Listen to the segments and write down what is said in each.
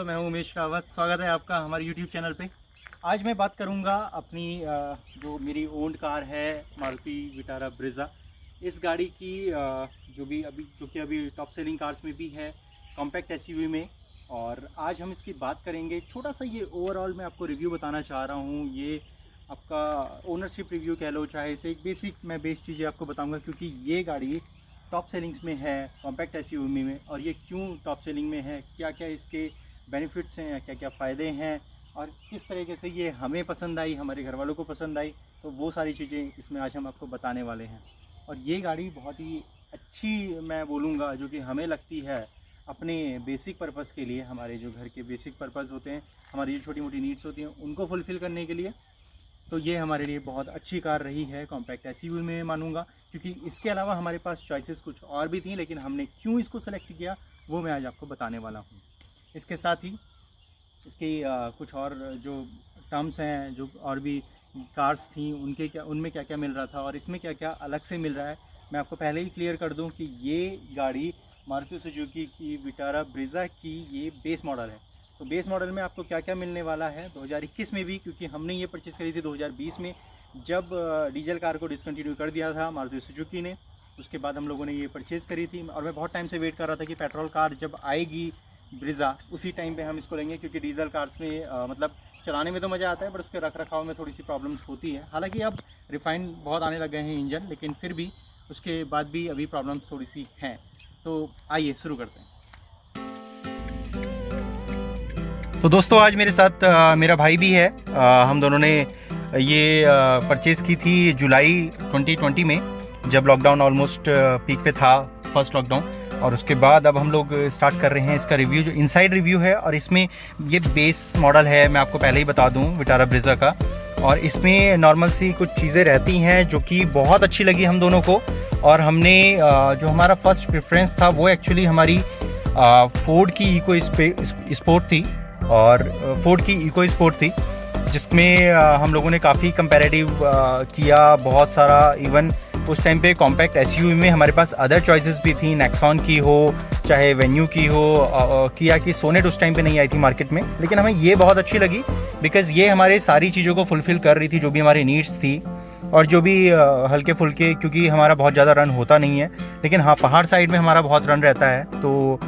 दोस्तों, मैं हूं उमेश रावत। स्वागत है आपका हमारे YouTube चैनल पे। आज मैं बात करूंगा अपनी जो मेरी ओन्ड कार है मारुति विटारा ब्रेज़ा। इस गाड़ी की जो कि अभी टॉप सेलिंग कार्स में भी है, कॉम्पैक्ट एसयूवी में। और आज हम इसकी बात करेंगे। छोटा सा ये ओवरऑल मैं आपको रिव्यू बताना चाह रहा हूँ। ये आपका ओनरशिप रिव्यू कह लो, चाहे इसे एक बेस चीज़ें आपको बताऊँगा, क्योंकि ये गाड़ी टॉप सेलिंग्स में है, कॉम्पैक्ट एसयूवी में। और ये क्यों टॉप सेलिंग में है, क्या क्या इसके बेनिफिट्स हैं, क्या क्या फ़ायदे हैं, और किस तरीके से ये हमें पसंद आई, हमारे घर वालों को पसंद आई, तो वो सारी चीज़ें इसमें आज हम आपको बताने वाले हैं। और ये गाड़ी बहुत ही अच्छी मैं बोलूँगा, जो कि हमें लगती है अपने बेसिक पर्पज़ के लिए, हमारे जो घर के बेसिक पर्पज़ होते हैं, हमारी जो छोटी मोटी नीड्स होती हैं, उनको फुलफ़िल करने के लिए। तो ये हमारे लिए बहुत अच्छी कार रही है, कॉम्पैक्ट एसयूवी में मानूंगा। क्योंकि इसके अलावा हमारे पास चॉइसेस कुछ और भी थी, लेकिन हमने क्यों इसको सेलेक्ट किया वो मैं आज आपको बताने वाला हूँ। इसके साथ ही इसकी कुछ और जो टर्म्स हैं, जो और भी कार्स थी, उनमें क्या क्या मिल रहा था और इसमें क्या क्या अलग से मिल रहा है, मैं आपको पहले ही क्लियर कर दूं कि ये गाड़ी मारुति सुजुकी की विटारा ब्रेज़ा की ये बेस मॉडल है। तो बेस मॉडल में आपको क्या क्या मिलने वाला है 2021 में भी, क्योंकि हमने ये परचेज़ करी थी 2020 में, जब डीजल कार को डिसकंटिन्यू कर दिया था मारुति सुजुकी ने। उसके बाद हम लोगों ने ये परचेज़ करी थी, और मैं बहुत टाइम से वेट कर रहा था कि पेट्रोल कार जब आएगी ब्रेज़ा, उसी टाइम पे हम इसको लेंगे। क्योंकि डीजल कार्स में मतलब चलाने में तो मज़ा आता है, बट उसके रख रखाव में थोड़ी सी प्रॉब्लम्स होती है। हालांकि अब रिफाइंड बहुत आने लग गए हैं इंजन, लेकिन फिर भी उसके बाद भी अभी प्रॉब्लम्स थोड़ी सी हैं। तो आइए शुरू करते हैं। तो दोस्तों, आज मेरे साथ मेरा भाई भी है। हम दोनों ने ये परचेज़ की थी जुलाई 2020 में, जब लॉकडाउन ऑलमोस्ट पीक पे था, फर्स्ट लॉकडाउन। और उसके बाद अब हम लोग स्टार्ट कर रहे हैं इसका रिव्यू, जो इनसाइड रिव्यू है। और इसमें ये बेस मॉडल है, मैं आपको पहले ही बता दूं, विटारा ब्रेज़ा का। और इसमें नॉर्मल सी कुछ चीज़ें रहती हैं जो कि बहुत अच्छी लगी हम दोनों को। और हमने जो हमारा फर्स्ट प्रेफरेंस था वो एक्चुअली हमारी फोर्ड की इको स्पोर्ट थी, और फोर्ड की इको स्पोर्ट थी, जिसमें हम लोगों ने काफ़ी कंपैरेटिव किया, बहुत सारा। इवन उस टाइम पे कॉम्पैक्ट एसयूवी में हमारे पास अदर चॉइसेस भी थी, नेक्सॉन की हो, चाहे वेन्यू की हो, किया की सोनेट उस टाइम पे नहीं आई थी मार्केट में। लेकिन हमें ये बहुत अच्छी लगी, बिकॉज़ ये हमारे सारी चीज़ों को फुलफ़िल कर रही थी, जो भी हमारी नीड्स थी, और जो भी हल्के फुल्के, क्योंकि हमारा बहुत ज़्यादा रन होता नहीं है, लेकिन हाँ, पहाड़ साइड में हमारा बहुत रन रहता है। तो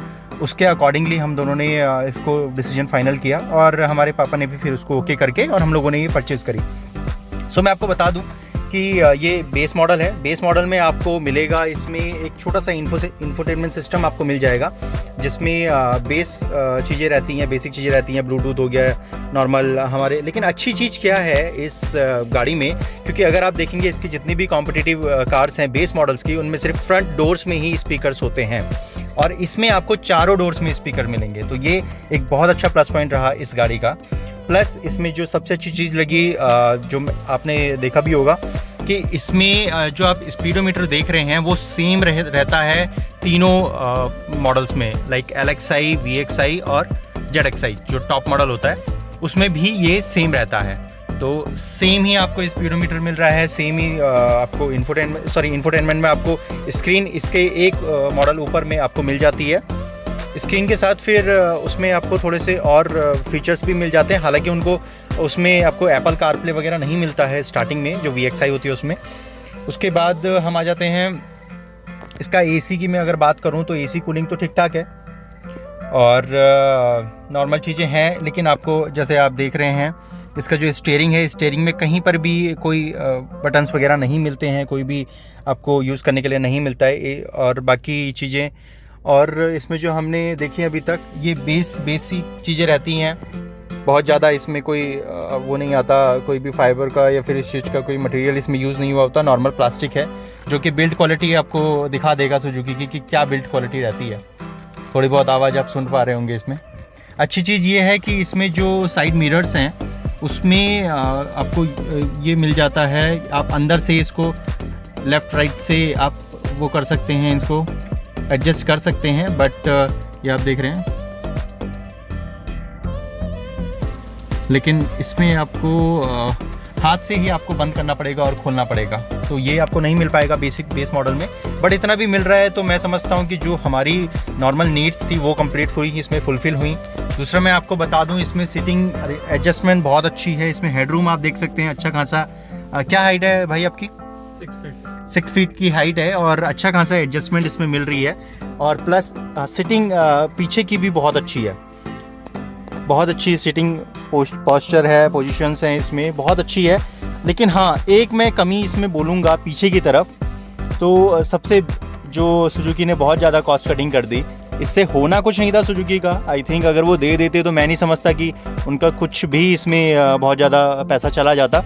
उसके अकॉर्डिंगली हम दोनों ने इसको डिसीजन फाइनल किया, और हमारे पापा ने भी फिर उसको ओके करके, और हम लोगों ने ये परचेज़ करी। सो मैं आपको बता दूं कि ये बेस मॉडल है। बेस मॉडल में आपको मिलेगा, इसमें एक छोटा सा इंफोटेनमेंट सिस्टम आपको मिल जाएगा, जिसमें बेस चीज़ें रहती हैं, बेसिक चीज़ें रहती हैं, ब्लूटूथ हो गया, नॉर्मल हमारे। लेकिन अच्छी चीज़ क्या है इस गाड़ी में, क्योंकि अगर आप देखेंगे इसकी जितनी भी कॉम्पिटिटिव कार्स हैं बेस मॉडल्स की, उनमें सिर्फ फ्रंट डोर्स में ही स्पीकर्स होते हैं, और इसमें आपको चारों डोर्स में स्पीकर मिलेंगे। तो ये एक बहुत अच्छा प्लस पॉइंट रहा इस गाड़ी का। प्लस इसमें जो सबसे अच्छी चीज़ लगी, जो आपने देखा भी होगा, कि इसमें जो आप स्पीडोमीटर देख रहे हैं वो सेम रहता है तीनों मॉडल्स में, लाइक LXi, VXi और ZXi, जो टॉप मॉडल होता है उसमें भी ये सेम रहता है। तो सेम ही आपको स्पीडोमीटर मिल रहा है, सेम ही आपको इंफोटेनमेंट में आपको स्क्रीन इसके एक मॉडल ऊपर में आपको मिल जाती है। स्क्रीन के साथ फिर उसमें आपको थोड़े से और फीचर्स भी मिल जाते हैं। हालांकि उनको उसमें आपको एप्पल कारप्ले वगैरह नहीं मिलता है स्टार्टिंग में, जो VXi होती है उसमें। उसके बाद हम आ जाते हैं इसका AC की। मैं अगर बात करूं तो AC कूलिंग तो ठीक ठाक है, और नॉर्मल चीज़ें हैं। लेकिन आपको, जैसे आप देख रहे हैं, इसका जो स्टीयरिंग है, स्टीयरिंग में कहीं पर भी कोई बटन्स वगैरह नहीं मिलते हैं, कोई भी आपको यूज़ करने के लिए नहीं मिलता है। और बाकी चीज़ें, और इसमें जो हमने देखी अभी तक, ये बेसिक चीज़ें रहती हैं, बहुत ज़्यादा इसमें कोई वो नहीं आता, कोई भी फाइबर का या फिर इस चीज़ का कोई मटेरियल इसमें यूज़ नहीं हुआ होता। नॉर्मल प्लास्टिक है, जो कि बिल्ड क्वालिटी आपको दिखा देगा सुजुकी की कि क्या बिल्ड क्वालिटी रहती है। थोड़ी बहुत आवाज़ आप सुन पा रहे होंगे इसमें। अच्छी चीज़ ये है कि इसमें जो साइड मिरर्स हैं उसमें आपको ये मिल जाता है, आप अंदर से इसको लेफ़्ट राइट से आप वो कर सकते हैं, इसको एडजस्ट कर सकते हैं। बट ये आप देख रहे हैं, लेकिन इसमें आपको हाथ से ही आपको बंद करना पड़ेगा और खोलना पड़ेगा। तो ये आपको नहीं मिल पाएगा बेस मॉडल में, बट इतना भी मिल रहा है तो मैं समझता हूँ कि जो हमारी नॉर्मल नीड्स थी वो कंप्लीट हुई, इसमें फुलफ़िल हुई। दूसरा मैं आपको बता दूँ, इसमें सीटिंग एडजस्टमेंट बहुत अच्छी है। इसमें हेडरूम आप देख सकते हैं अच्छा खासा। क्या हाइट है भाई आपकी? 6 फीट की हाइट है और अच्छा खासा एडजस्टमेंट इसमें मिल रही है। और प्लस सिटिंग पीछे की भी बहुत अच्छी है, बहुत अच्छी सिटिंग पोस्चर है, पोजीशंस हैं इसमें बहुत अच्छी है। लेकिन हाँ, एक मैं कमी इसमें बोलूँगा पीछे की तरफ, तो सबसे जो सुजुकी ने बहुत ज़्यादा कॉस्ट कटिंग कर दी। इससे होना कुछ नहीं था सुजुकी का। आई थिंक अगर वो दे देते तो मैं नहीं समझता कि उनका कुछ भी इसमें बहुत ज़्यादा पैसा चला जाता।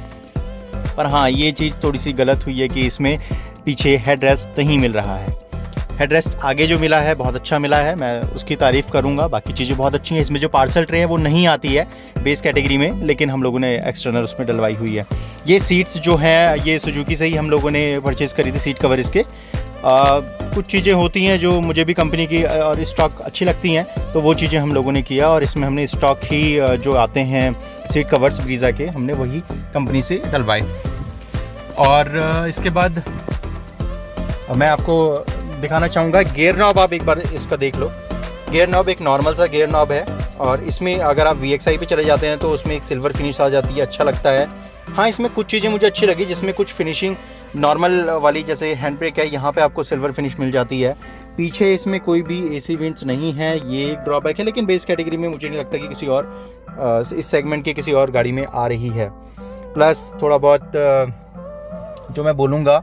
पर हाँ, ये चीज़ थोड़ी सी गलत हुई है कि इसमें पीछे हेड रेस्ट नहीं मिल रहा है। हेड रेस्ट आगे जो मिला है बहुत अच्छा मिला है, मैं उसकी तारीफ़ करूँगा। बाकी चीज़ें बहुत अच्छी हैं। इसमें जो पार्सल ट्रे है वो नहीं आती है बेस कैटेगरी में, लेकिन हम लोगों ने एक्सटर्नल उसमें डलवाई हुई है। ये सीट्स जो हैं ये सुजुकी से ही हम लोगों ने परचेज़ करी थी, सीट कवर इसके। कुछ चीज़ें होती हैं जो मुझे भी कंपनी की और स्टॉक अच्छी लगती हैं, तो वो चीज़ें हम लोगों ने किया और इसमें हमने स्टॉक ही जो आते हैं सीट कवर्स ब्रीज़ा के, हमने वही कंपनी से डलवाए। और इसके बाद मैं आपको दिखाना चाहूँगा गियर नॉब। आप एक बार इसका देख लो। गियर नॉब एक नॉर्मल सा गियर नॉब है और इसमें अगर आप VXI पे चले जाते हैं तो उसमें एक सिल्वर फिनिश आ जाती है, अच्छा लगता है। हाँ, इसमें कुछ चीज़ें मुझे अच्छी लगी, जिसमें कुछ फिनिशिंग नॉर्मल वाली, जैसे हैंड ब्रेक है यहाँ पे आपको सिल्वर फिनिश मिल जाती है। पीछे इसमें कोई भी AC वेंट्स नहीं है, ये एक ड्रॉबैक है। लेकिन बेस कैटेगरी में मुझे नहीं लगता कि किसी और इस सेगमेंट के किसी और गाड़ी में आ रही है। प्लस थोड़ा बहुत जो मैं बोलूँगा,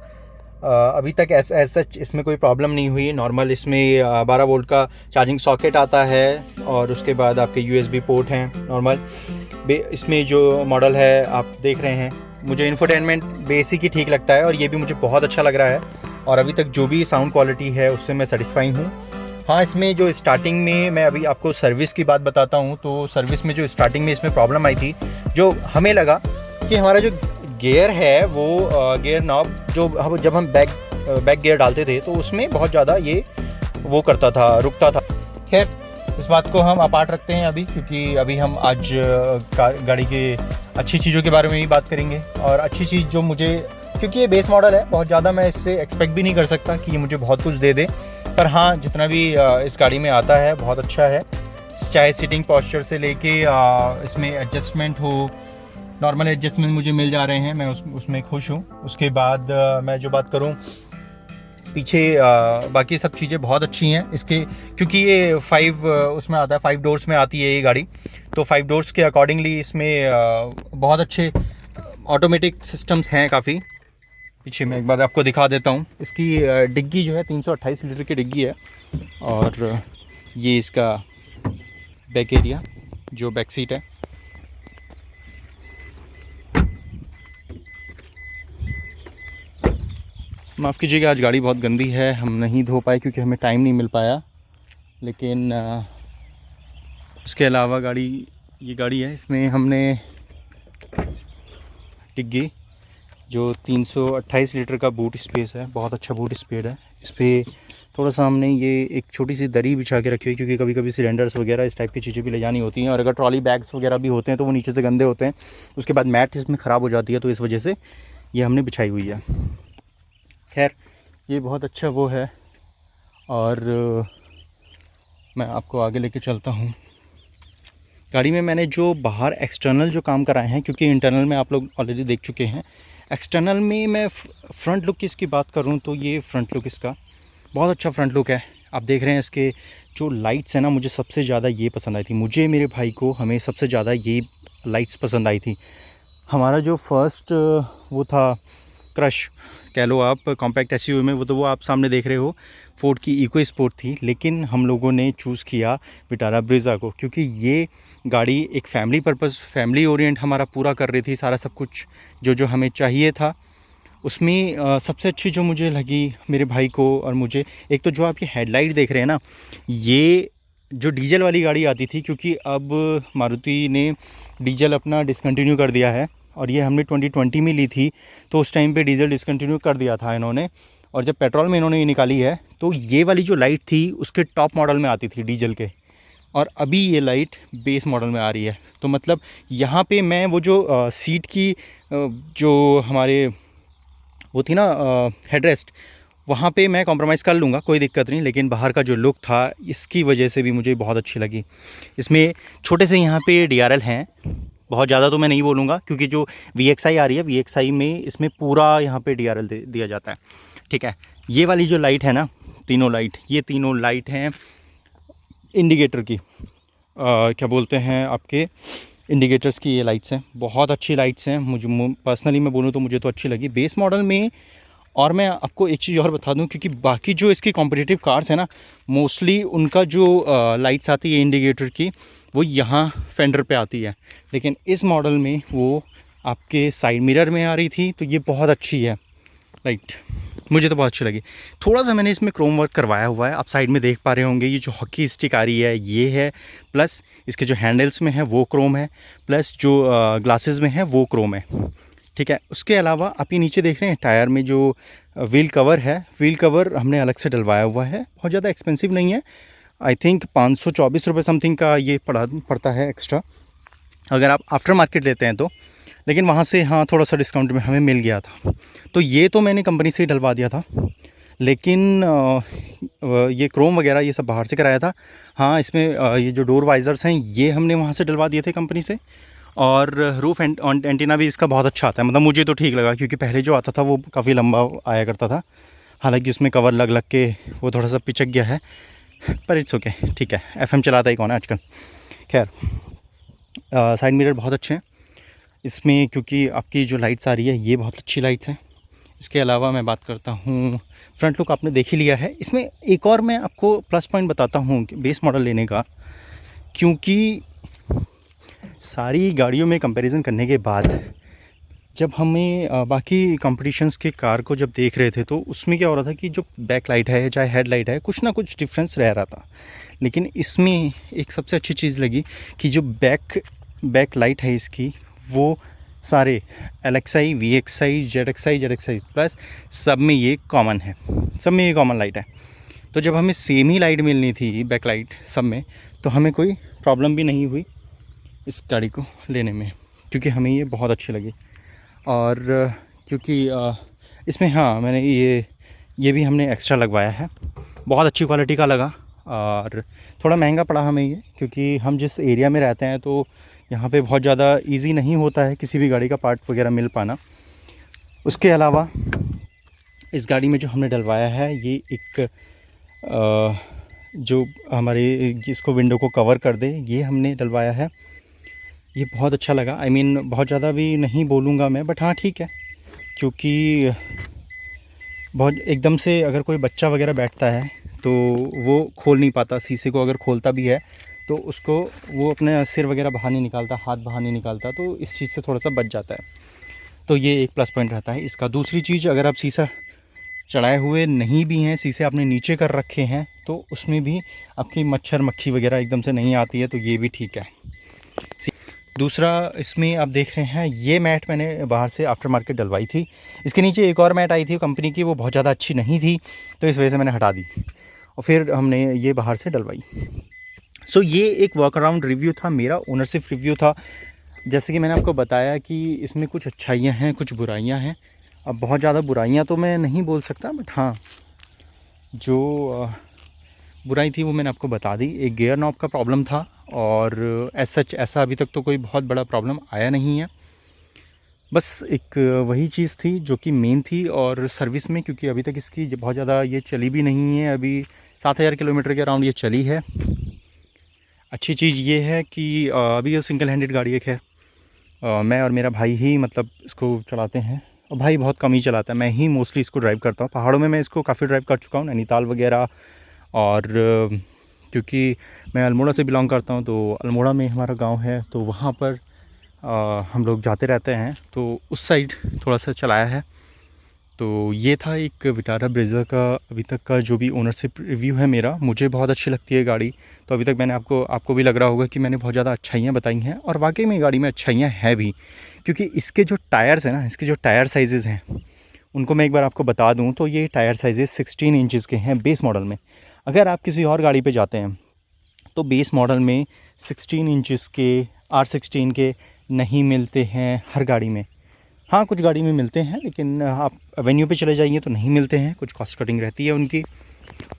अभी तक सच इसमें कोई प्रॉब्लम नहीं हुई। नॉर्मल इसमें 12 वोल्ट का चार्जिंग सॉकेट आता है और उसके बाद आपके USB पोर्ट हैं नॉर्मल। इसमें जो मॉडल है आप देख रहे हैं, मुझे इंफोटेनमेंट बेसिक ही ठीक लगता है और ये भी मुझे बहुत अच्छा लग रहा है। और अभी तक जो भी साउंड क्वालिटी है उससे मैं सेटिस्फाई हूँ। हाँ, इसमें जो स्टार्टिंग में, मैं अभी आपको सर्विस की बात बताता हूँ, तो सर्विस में जो स्टार्टिंग में इसमें प्रॉब्लम आई थी, जो हमें लगा कि हमारा जो गियर है वो गियर नॉब जो जब हम बैक गियर डालते थे तो उसमें बहुत ज़्यादा ये वो करता था, रुकता था। खैर, इस बात को हम अपार्ट रखते हैं अभी, क्योंकि अभी हम आज गाड़ी के अच्छी चीज़ों के बारे में ही बात करेंगे। और अच्छी चीज़ जो मुझे, क्योंकि ये बेस मॉडल है, बहुत ज़्यादा मैं इससे एक्सपेक्ट भी नहीं कर सकता कि ये मुझे बहुत कुछ दे दे। पर हाँ, जितना भी इस गाड़ी में आता है बहुत अच्छा है। चाहे सीटिंग पोस्चर से लेके इसमें एडजस्टमेंट हो, नॉर्मल एडजस्टमेंट मुझे मिल जा रहे हैं, मैं उसमें खुश हूँ। उसके बाद मैं जो बात करूँ पीछे, बाकी सब चीज़ें बहुत अच्छी हैं इसके, क्योंकि ये 5 उसमें आता है, 5 डोर्स में आती है ये गाड़ी। तो 5 डोर्स के अकॉर्डिंगली इसमें बहुत अच्छे ऑटोमेटिक सिस्टम्स हैं काफ़ी। पीछे मैं एक बार आपको दिखा देता हूँ। इसकी डिग्गी जो है 328 लीटर की डिग्गी है। और ये इसका बैक एरिया, जो बैक सीट है। माफ़ कीजिएगा, आज गाड़ी बहुत गंदी है, हम नहीं धो पाए क्योंकि हमें टाइम नहीं मिल पाया। लेकिन उसके अलावा ये गाड़ी है, इसमें हमने डिग्गी जो 328 लीटर का बूट स्पेस है, बहुत अच्छा बूट स्पेस है। इस पर थोड़ा सा हमने ये एक छोटी सी दरी बिछा के रखी हुई, क्योंकि कभी कभी सिलेंडर्स वगैरह इस टाइप की चीज़ें भी ले जानी होती हैं, और अगर ट्रॉली बैग्स वगैरह भी होते हैं तो वो नीचे से गंदे होते हैं। उसके बाद मैट इसमें ख़राब हो जाती है, तो इस वजह से ये हमने बिछाई हुई है। खैर, ये बहुत अच्छा वो है। और मैं आपको आगे लेके चलता हूँ। गाड़ी में मैंने जो बाहर एक्सटर्नल जो काम कराए हैं, क्योंकि इंटरनल में आप लोग ऑलरेडी देख चुके हैं, एक्सटर्नल में मैं फ्रंट लुक की इसकी बात करूँ तो ये फ्रंट लुक इसका बहुत अच्छा फ्रंट लुक है। आप देख रहे हैं इसके जो लाइट्स हैं ना, मुझे सबसे ज़्यादा ये पसंद आई थी। मुझे, मेरे भाई को, हमें सबसे ज़्यादा ये लाइट्स पसंद आई थी। हमारा जो फर्स्ट वो था क्रश कह लो आप, कॉम्पैक्ट एसयूवी में, वो आप सामने देख रहे हो, फोर्ड की इको स्पोर्ट थी। लेकिन हम लोगों ने चूज़ किया विटारा ब्रीज़ा को, क्योंकि ये गाड़ी एक फैमिली पर्पस, फैमिली ओरिएंट हमारा पूरा कर रही थी। सारा सब कुछ जो हमें चाहिए था उसमें सबसे अच्छी जो मुझे लगी मेरे भाई को और मुझे, एक तो जो आप ये हेडलाइट देख रहे हैं ना, ये जो डीजल वाली गाड़ी आती थी, क्योंकि अब मारुति ने डीजल अपना डिसकंटिन्यू कर दिया है, और ये हमने 2020 में ली थी, तो उस टाइम पे डीजल डिसकंटिन्यू कर दिया था इन्होंने। और जब पेट्रोल में इन्होंने ये निकाली है, तो ये वाली जो लाइट थी उसके टॉप मॉडल में आती थी डीजल के, और अभी ये लाइट बेस मॉडल में आ रही है। तो मतलब यहाँ पे मैं वो जो सीट की जो हमारे वो थी ना हेडरेस्ट, वहाँ पे मैं कॉम्प्रोमाइज़ कर लूँगा, कोई दिक्कत नहीं, लेकिन बाहर का जो लुक था इसकी वजह से भी मुझे बहुत अच्छी लगी। इसमें छोटे से यहाँ पे DRL हैं, बहुत ज़्यादा तो मैं नहीं बोलूँगा, क्योंकि जो VXI आ रही है, VXI में इसमें पूरा यहाँ पे DRL दिया जाता है। ठीक है, ये वाली जो लाइट है ना, तीनों लाइट, ये तीनों लाइट हैं इंडिकेटर की, क्या बोलते हैं आपके इंडिकेटर्स की, ये लाइट्स हैं, बहुत अच्छी लाइट्स हैं। मुझे पर्सनली मैं बोलूँ तो मुझे तो अच्छी लगी बेस मॉडल में। और मैं आपको एक चीज़ और बता दूं, क्योंकि बाकी जो इसकी कॉम्पिटिटिव कार्स हैं ना, मोस्टली उनका जो लाइट्स आती है इंडिकेटर की, वो यहाँ फेंडर पे आती है, लेकिन इस मॉडल में वो आपके साइड मिरर में आ रही थी। तो ये बहुत अच्छी है लाइट, मुझे तो बहुत अच्छी लगी। थोड़ा सा मैंने इसमें क्रोम वर्क करवाया हुआ है, आप साइड में देख पा रहे होंगे, ये जो हॉकी स्टिक आ रही है ये है, प्लस इसके जो हैंडल्स में है वो क्रोम है, प्लस जो ग्लासेस में है वो क्रोम है। ठीक है, उसके अलावा आप ये नीचे देख रहे हैं टायर में जो व्हील कवर है, व्हील कवर हमने अलग से डलवाया हुआ है, बहुत ज़्यादा एक्सपेंसिव नहीं है, आई थिंक 524 रुपये समथिंग का ये पड़ता है एक्स्ट्रा, अगर आप आफ्टर मार्केट लेते हैं तो। लेकिन वहाँ से हाँ थोड़ा सा डिस्काउंट में हमें मिल गया था, तो ये तो मैंने कंपनी से ही डलवा दिया था, लेकिन ये क्रोम वगैरह ये सब बाहर से कराया था। हाँ, इसमें ये जो डोर वाइज़र्स हैं ये हमने वहाँ से डलवा दिए थे कंपनी से, और रूफ एंटीना भी इसका बहुत अच्छा आता है, मतलब मुझे तो ठीक लगा, क्योंकि पहले जो आता था वो काफ़ी लंबा आया करता था, हालांकि उसमें कवर लग लग के वो थोड़ा सा पिचक गया है, पर इट्स ओके, ठीक है, FM चलाता ही कौन है आजकल। खैर, साइड मिरर बहुत अच्छे हैं इसमें, क्योंकि आपकी जो लाइट्स आ रही है ये बहुत अच्छी लाइट्स हैं। इसके अलावा मैं बात करता हूँ, फ्रंट लुक आपने देख ही लिया है। इसमें एक और मैं आपको प्लस पॉइंट बताता हूँ बेस मॉडल लेने का, क्योंकि सारी गाड़ियों में कंपैरिजन करने के बाद जब हमें बाकी कंपटीशंस के कार को जब देख रहे थे, तो उसमें क्या हो रहा था कि जो बैक लाइट है चाहे हेड लाइट है, कुछ ना कुछ डिफरेंस रह रहा था। लेकिन इसमें एक सबसे अच्छी चीज़ लगी कि जो बैक लाइट है इसकी, वो सारे LXI, VXI, ZXI प्लस सब में ये कॉमन है, सब में ये कॉमन लाइट है। तो जब हमें सेम ही लाइट मिलनी थी बैक लाइट सब में, तो हमें कोई प्रॉब्लम भी नहीं हुई इस गाड़ी को लेने में, क्योंकि हमें ये बहुत अच्छी लगी। और क्योंकि इसमें हाँ मैंने ये भी हमने एक्स्ट्रा लगवाया है, बहुत अच्छी क्वालिटी का लगा, और थोड़ा महंगा पड़ा हमें ये, क्योंकि हम जिस एरिया में रहते हैं तो यहाँ पे बहुत ज़्यादा इजी नहीं होता है किसी भी गाड़ी का पार्ट वगैरह मिल पाना। उसके अलावा इस गाड़ी में जो हमने डलवाया है, ये एक जो हमारे जिसको विंडो को कवर कर दे, ये हमने डलवाया है। ये बहुत अच्छा लगा, आई मीन बहुत ज़्यादा भी नहीं बोलूँगा मैं, बट हाँ ठीक है, क्योंकि बहुत एकदम से अगर कोई बच्चा वगैरह बैठता है तो वो खोल नहीं पाता शीशे को, अगर खोलता भी है तो उसको वो अपने सिर वगैरह बाहर नहीं निकालता, हाथ बाहर नहीं निकालता, तो इस चीज़ से थोड़ा सा बच जाता है। तो ये एक प्लस पॉइंट रहता है इसका। दूसरी चीज़, अगर आप शीशा चढ़ाए हुए नहीं भी हैं, शीशे आपने नीचे कर रखे हैं, तो उसमें भी आपकी मच्छर मक्खी वगैरह एकदम से नहीं आती है, तो ये भी ठीक है। दूसरा, इसमें आप देख रहे हैं ये मैट मैंने बाहर से आफ्टर मार्केट डलवाई थी। इसके नीचे एक और मैट आई थी कंपनी की, वो बहुत ज़्यादा अच्छी नहीं थी, तो इस वजह से मैंने हटा दी और फिर हमने ये बाहर से डलवाई। सो ये एक वर्क अराउंड रिव्यू था मेरा, ओनरशिप रिव्यू था। जैसे कि मैंने आपको बताया कि इसमें कुछ अच्छाइयाँ हैं, कुछ बुराइयाँ हैं। अब बहुत ज़्यादा बुराइयाँ तो मैं नहीं बोल सकता, बट हाँ जो बुराई थी वो मैंने आपको बता दी। एक गियर नॉब का प्रॉब्लम था, और ऐसा अभी तक तो कोई बहुत बड़ा प्रॉब्लम आया नहीं है। बस एक वही चीज़ थी जो कि मेन थी। और सर्विस में, क्योंकि अभी तक इसकी बहुत ज़्यादा ये चली भी नहीं है, अभी 7000 किलोमीटर के अराउंड ये चली है। अच्छी चीज़ ये है कि अभी ये सिंगल हैंडेड गाड़ी एक है, मैं और मेरा भाई ही मतलब इसको चलाते हैं, और भाई बहुत कम ही चलाता है, मैं ही मोस्टली इसको ड्राइव करता हूँ। पहाड़ों में मैं इसको काफ़ी ड्राइव कर चुका हूँ, नैनीताल वगैरह। और क्योंकि मैं अल्मोड़ा से बिलोंग करता हूँ, तो अल्मोड़ा में हमारा गांव है, तो वहाँ पर हम लोग जाते रहते हैं, तो उस साइड थोड़ा सा चलाया है। तो ये था एक विटारा ब्रेज़ा का अभी तक का जो भी ओनरशिप रिव्यू है मेरा। मुझे बहुत अच्छी लगती है गाड़ी, तो अभी तक मैंने आपको भी लग रहा होगा कि मैंने बहुत ज़्यादा अच्छाइयाँ बताई हैं, और वाकई में गाड़ी में अच्छाइयाँ हैं भी, क्योंकि इसके जो टायर्स हैं ना, इसके जो टायर साइज़ हैं उनको मैं एक बार आपको बता दूं, तो ये टायर साइज़ 16 इंचज़ के हैं बेस मॉडल में। अगर आप किसी और गाड़ी पे जाते हैं तो बेस मॉडल में 16 इंचज़ के R16 के नहीं मिलते हैं हर गाड़ी में। हाँ, कुछ गाड़ी में मिलते हैं, लेकिन आप एवेन्यू पे चले जाइए तो नहीं मिलते हैं, कुछ कॉस्ट कटिंग रहती है उनकी।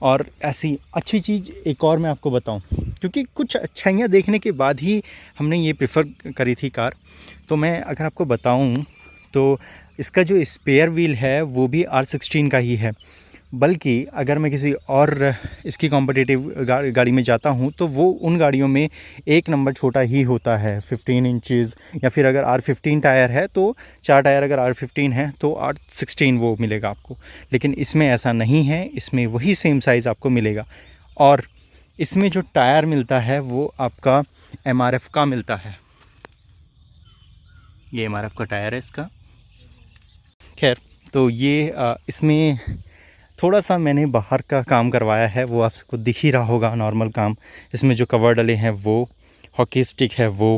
और ऐसी अच्छी चीज़ एक और मैं आपको बताऊं, क्योंकि कुछ अच्छाइयाँ देखने के बाद ही हमने ये प्रेफर करी थी कार। तो मैं अगर आपको बताऊं तो इसका जो स्पेयर व्हील है वो भी R16 का ही है, बल्कि अगर मैं किसी और इसकी कॉम्पिटिटिव गाड़ी में जाता हूँ तो वो उन गाड़ियों में एक नंबर छोटा ही होता है, 15 इंचज़, या फिर अगर R15 टायर है तो 4 टायर अगर R15 है तो R16 वो मिलेगा आपको। लेकिन इसमें ऐसा नहीं है, इसमें वही सेम साइज़ आपको मिलेगा। और इसमें जो टायर मिलता है वो आपका MRF का मिलता है। ये MRF का टायर है इसका। खैर, तो ये इसमें थोड़ा सा मैंने बाहर का काम करवाया है, वो आपको दिख ही रहा होगा, नॉर्मल काम। इसमें जो कवर डले हैं वो, हॉकी स्टिक है वो,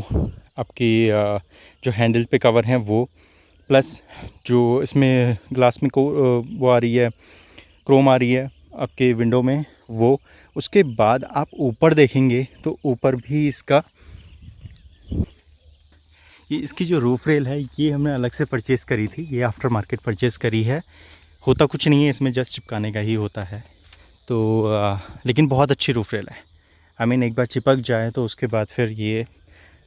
आपकी जो हैंडल पे कवर हैं वो, प्लस जो इसमें ग्लास में वो आ रही है, क्रोम आ रही है आपके विंडो में वो। उसके बाद आप ऊपर देखेंगे तो ऊपर भी इसकी जो रूफ रेल है ये हमने अलग से परचेज़ करी थी, ये आफ्टर मार्केट परचेज़ करी है। होता कुछ नहीं है इसमें, जस्ट चिपकाने का ही होता है। तो लेकिन बहुत अच्छी रूफ रेल है। एक बार चिपक जाए तो उसके बाद फिर ये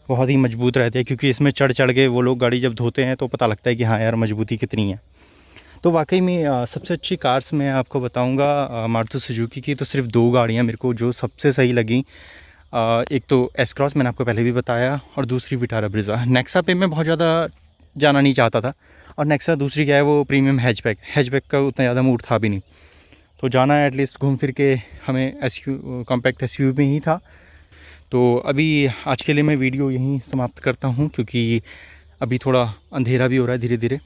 बहुत ही मजबूत रहती है, क्योंकि इसमें चढ़ के वो लोग गाड़ी जब धोते हैं तो पता लगता है कि हाँ यार, मजबूती कितनी है। तो वाकई में सबसे अच्छी कार्स मैं आपको बताऊंगा मारुति सुजुकी की। तो सिर्फ 2 गाड़ियाँ मेरे को जो सबसे सही लगी, एक तो एस क्रॉस, मैंने आपको पहले भी बताया, और दूसरी विटारा ब्रिज़ा। नेक्सा पे मैं बहुत ज़्यादा जाना नहीं चाहता था, और नेक्सा दूसरी क्या है, वो प्रीमियम हैचबैक का उतना ज़्यादा मूड था भी नहीं। तो जाना है एटलीस्ट घूम फिर के, हमें कॉम्पैक्ट SUV में ही था। तो अभी आज के लिए मैं वीडियो यहीं समाप्त करता हूँ, क्योंकि अभी थोड़ा अंधेरा भी हो रहा है धीरे धीरे,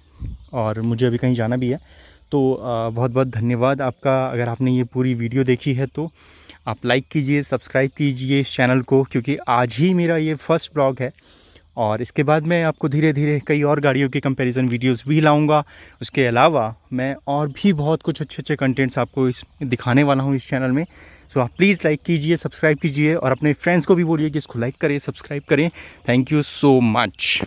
और मुझे अभी कहीं जाना भी है। तो बहुत बहुत धन्यवाद आपका। अगर आपने ये पूरी वीडियो देखी है तो आप लाइक कीजिए, सब्सक्राइब कीजिए इस चैनल को, क्योंकि आज ही मेरा ये फर्स्ट ब्लॉग है। और इसके बाद मैं आपको धीरे धीरे कई और गाड़ियों की कंपैरिजन वीडियोस भी लाऊंगा। उसके अलावा मैं और भी बहुत कुछ अच्छे अच्छे कंटेंट्स आपको दिखाने वाला हूँ इस चैनल में। सो आप प्लीज़ लाइक कीजिए, सब्सक्राइब कीजिए, और अपने फ्रेंड्स को भी बोलिए कि इसको लाइक करें, सब्सक्राइब करें। Thank you so much.